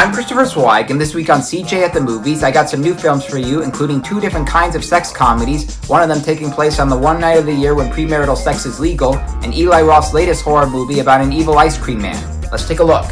I'm Christopher Zweig, and this week on CJ at the Movies, I got some new films for you, including two different kinds of sex comedies, one of them taking place on the one night of the year when premarital sex is legal, and Eli Roth's latest horror movie about an evil ice cream man. Let's take a look.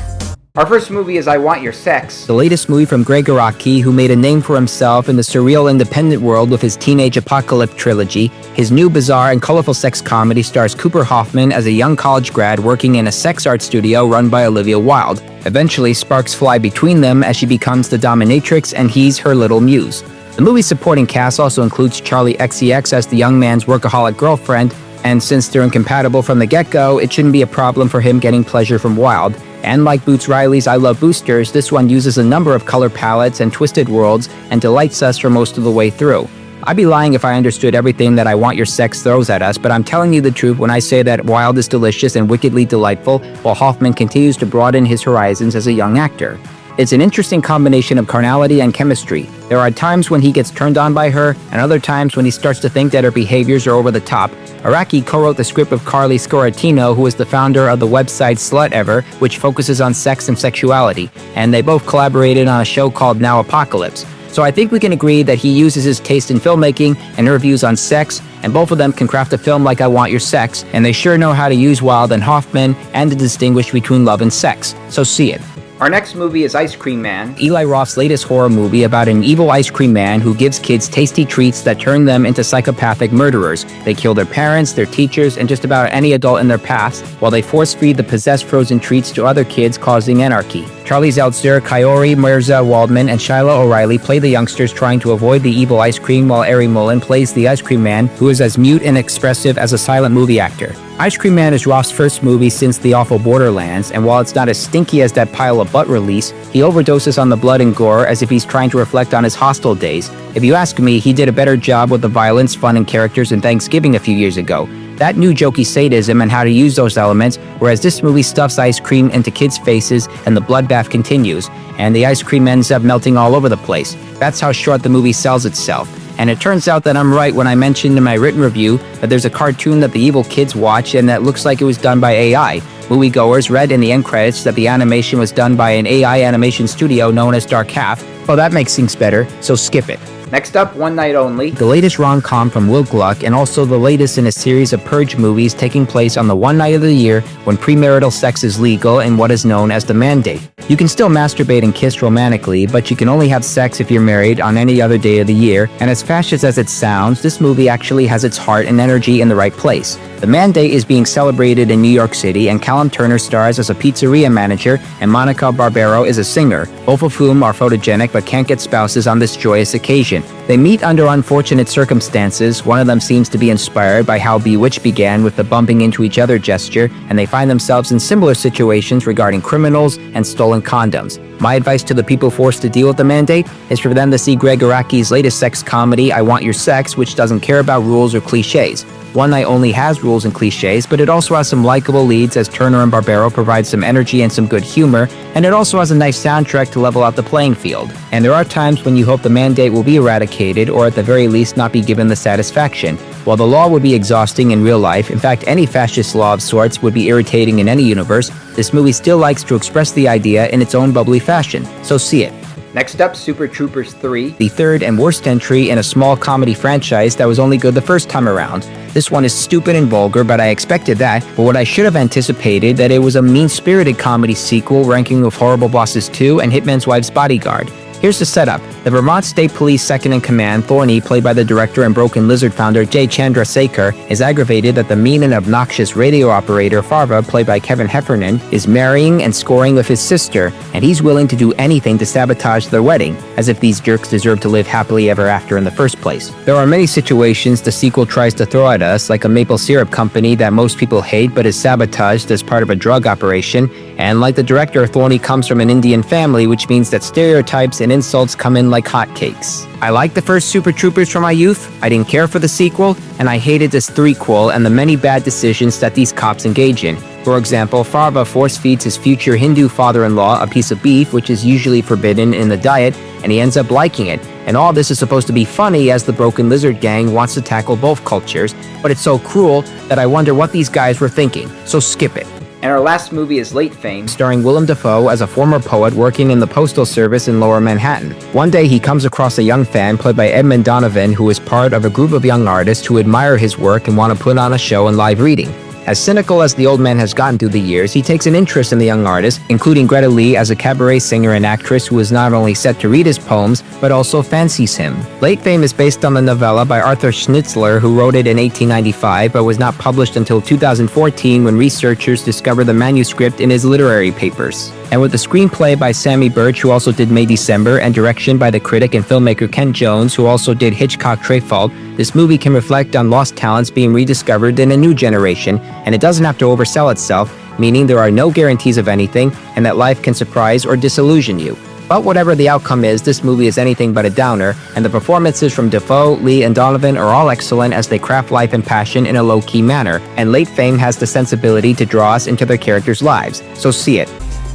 Our first movie is I Want Your Sex, the latest movie from Gregg Araki, who made a name for himself in the surreal independent world with his teenage apocalypse trilogy. His new bizarre and colorful sex comedy stars Cooper Hoffman as a young college grad working in a sex art studio run by Olivia Wilde. Eventually, sparks fly between them as she becomes the dominatrix and he's her little muse. The movie's supporting cast also includes Charlie XCX as the young man's workaholic girlfriend, and since they're incompatible from the get-go, it shouldn't be a problem for him getting pleasure from Wilde. And like Boots Riley's I Love Boosters, this one uses a number of color palettes and twisted worlds and delights us for most of the way through. I'd be lying if I understood everything that I Want Your Sex throws at us, but I'm telling you the truth when I say that Wilde is delicious and wickedly delightful, while Hoffman continues to broaden his horizons as a young actor. It's an interesting combination of carnality and chemistry. There are times when he gets turned on by her, and other times when he starts to think that her behaviors are over the top. Araki co-wrote the script with Carly Scoratino, who is the founder of the website Slut Ever, which focuses on sex and sexuality, and they both collaborated on a show called Now Apocalypse. So I think we can agree that he uses his taste in filmmaking and her views on sex, and both of them can craft a film like I Want Your Sex, and they sure know how to use Wilde and Hoffman and to distinguish between love and sex. So see it. Our next movie is Ice Cream Man, Eli Roth's latest horror movie about an evil ice cream man who gives kids tasty treats that turn them into psychopathic murderers. They kill their parents, their teachers, and just about any adult in their path, while they force-feed the possessed frozen treats to other kids, causing anarchy. Charlie Zeltzer, Kaori Mirza Waldman, and Shyla O'Reilly play the youngsters trying to avoid the evil ice cream, while Millen plays the ice cream man, who is as mute and expressive as a silent movie actor. Ice Cream Man is Roth's first movie since the awful Borderlands, and while it's not as stinky as that pile of butt release, he overdoses on the blood and gore as if he's trying to reflect on his Hostel days. If you ask me, he did a better job with the violence, fun, and characters in Thanksgiving a few years ago. That knew jokey sadism and how to use those elements, whereas this movie stuffs ice cream into kids' faces and the bloodbath continues, and the ice cream ends up melting all over the place. That's how short the movie sells itself. And it turns out that I'm right when I mentioned in my written review that there's a cartoon that the evil kids watch and that looks like it was done by AI. Moviegoers read in the end credits that the animation was done by an AI animation studio known as Dark Half. Well, that makes things better, so skip it. Next up, One Night Only, the latest romcom from Gluck, and also the latest in a series of purge movies taking place on the one night of the year when premarital sex is legal in what is known as the mandate. You can still masturbate and kiss romantically, but you can only have sex if you're married on any other day of the year, and as fascist as it sounds, this movie actually has its heart and energy in the right place. The mandate is being celebrated in New York City, and Callum stars as a pizzeria manager, and Monica Barbaro is a singer, both of whom are photogenic but can't get spouses on this joyous occasion. They meet under unfortunate circumstances. One of them seems to be inspired by how Bewitched began with the bumping into each other gesture, and they find themselves in similar situations regarding criminals and stolen condoms. My advice to the people forced to deal with the mandate is for them to see Gregg Araki's latest sex comedy, I Want Your Sex, which doesn't care about rules or cliches. One Night Only has rules and cliches, but it also has some likable leads as Turner and Barbaro provide some energy and some good humor, and it also has a nice soundtrack to level out the playing field. And there are times when you hope the mandate will be eradicated, or at the very least not be given the satisfaction. While the law would be exhausting in real life, in fact any fascist law of sorts would be irritating in any universe, this movie still likes to express the idea in its own bubbly fashion, so see it. Next up, Super Troopers 3, the third and worst entry in a small comedy franchise that was only good the first time around. This one is stupid and vulgar, but I expected that, but what I should have anticipated that it was a mean-spirited comedy sequel ranking with Horrible Bosses 2 and Hitman's Wife's Bodyguard. Here's the setup. The Vermont State Police second-in-command, Thorny, played by the director and Broken Lizard founder Jay Chandrasekhar, is aggravated that the mean and obnoxious radio operator Farva, played by Kevin Heffernan, is marrying and scoring with his sister, and he's willing to do anything to sabotage their wedding, as if these jerks deserve to live happily ever after in the first place. There are many situations the sequel tries to throw at us, like a maple syrup company that most people hate but is sabotaged as part of a drug operation, and like the director, Thorny comes from an Indian family, which means that stereotypes and insults come in like hotcakes. I liked the first Super Troopers from my youth, I didn't care for the sequel, and I hated this threequel and the many bad decisions that these cops engage in. For example, Farva force-feeds his future Hindu father-in-law a piece of beef, which is usually forbidden in the diet, and he ends up liking it. And all this is supposed to be funny as the Broken Lizard gang wants to tackle both cultures, but it's so cruel that I wonder what these guys were thinking, so skip it. And our last movie is Late Fame, starring Willem Dafoe as a former poet working in the postal service in Lower Manhattan. One day he comes across a young fan played by Edmund Donovan who is part of a group of young artists who admire his work and want to put on a show and live reading. As cynical as the old man has gotten through the years, he takes an interest in the young artist, including Greta as a cabaret singer and actress who is not only set to read his poems, but also fancies him. Late Fame is based on the novella by Arthur Schnitzler, who wrote it in 1895, but was not published until 2014 when researchers discovered the manuscript in his literary papers. And with the screenplay by Sammy Birch, who also did May December, and direction by the critic and filmmaker Ken Jones, who also did Hitchcock Trefault, this movie can reflect on lost talents being rediscovered in a new generation, and it doesn't have to oversell itself, meaning there are no guarantees of anything, and that life can surprise or disillusion you. But whatever the outcome is, this movie is anything but a downer, and the performances from Dafoe, Lee, and Donovan are all excellent as they craft life and passion in a low-key manner, and Late Fame has the sensibility to draw us into their characters' lives, so see it.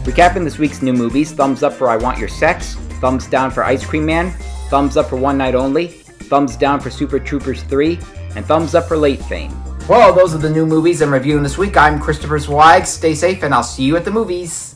Recapping this week's new movies: thumbs up for I Want Your Sex, thumbs down for Ice Cream Man, thumbs up for One Night Only, thumbs down for Super Troopers 3, and thumbs up for Late Fame. Well, those are the new movies I'm reviewing this week. I'm Christopher Zweig. Stay safe, and I'll see you at the movies.